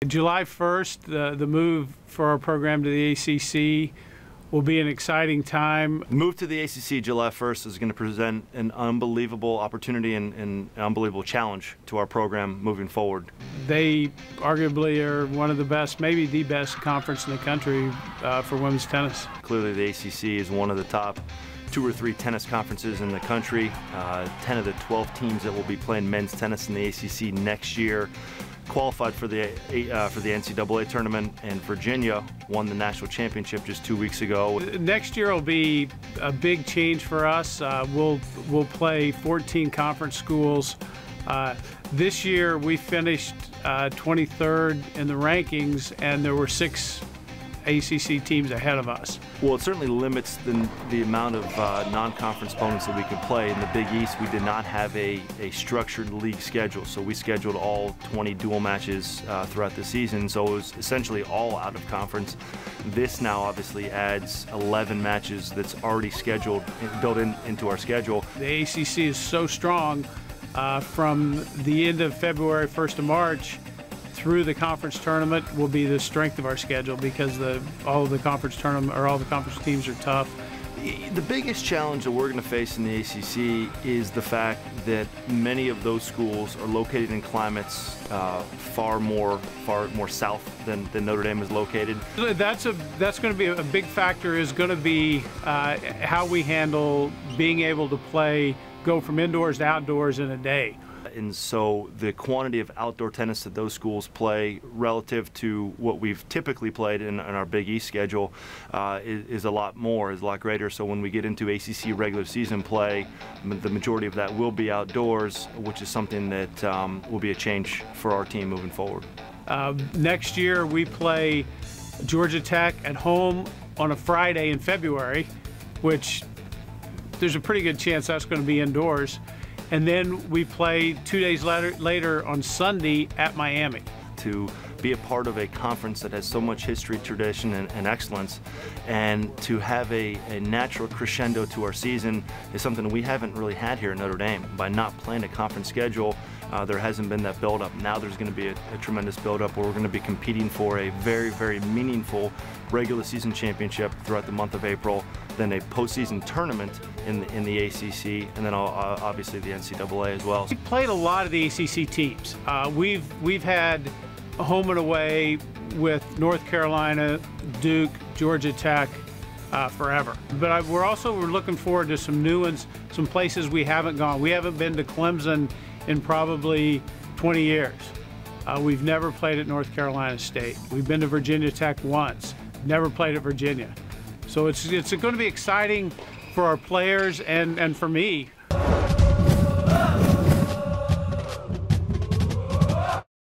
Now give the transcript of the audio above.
July 1st, the move for our program to the ACC will be an exciting time. The move to the ACC July 1st is going to present an unbelievable opportunity and an unbelievable challenge to our program moving forward. They arguably are one of the best, maybe the best conference in the country for women's tennis. Clearly the ACC is one of the top 2 or 3 tennis conferences in the country. 10 of the 12 teams that will be playing men's tennis in the ACC next year qualified for the NCAA tournament, and Virginia won the national championship just 2 weeks ago. Next year will be a big change for us. We'll play 14 conference schools. This year we finished 23rd in the rankings, and there were 6 ACC teams ahead of us. Well, it certainly limits the amount of non-conference opponents that we could play. In the Big East, we did not have a structured league schedule, so we scheduled all 20 dual matches throughout the season, so it was essentially all out of conference. This now obviously adds 11 matches that's already scheduled, built into our schedule. The ACC is so strong from the end of February, 1st of March, through the conference tournament will be the strength of our schedule, because all the conference teams are tough. The biggest challenge that we're going to face in the ACC is the fact that many of those schools are located in climates far more south than Notre Dame is located. That's going to be a big factor. Is going to be how we handle being able to go from indoors to outdoors in a day. And so the quantity of outdoor tennis that those schools play relative to what we've typically played in our Big East schedule is a lot greater. So when we get into ACC regular season play, the majority of that will be outdoors, which is something that will be a change for our team moving forward. Next year we play Georgia Tech at home on a Friday in February, which there's a pretty good chance that's going to be indoors. And then we play 2 days later on Sunday at Miami. To be a part of a conference that has so much history, tradition, and excellence, and to have a natural crescendo to our season is something we haven't really had here at Notre Dame. By not playing a conference schedule, there hasn't been that build-up. Now there's going to be a tremendous build-up where we're going to be competing for a very, very meaningful regular season championship throughout the month of April, then a postseason tournament in the ACC, and then obviously the NCAA as well. We played a lot of the ACC teams. We've had home and away with North Carolina, Duke, Georgia Tech forever. But we're looking forward to some new ones, some places we haven't gone. We haven't been to Clemson in probably 20 years. We've never played at North Carolina State. We've been to Virginia Tech once, never played at Virginia. So it's going to be exciting for our players and for me.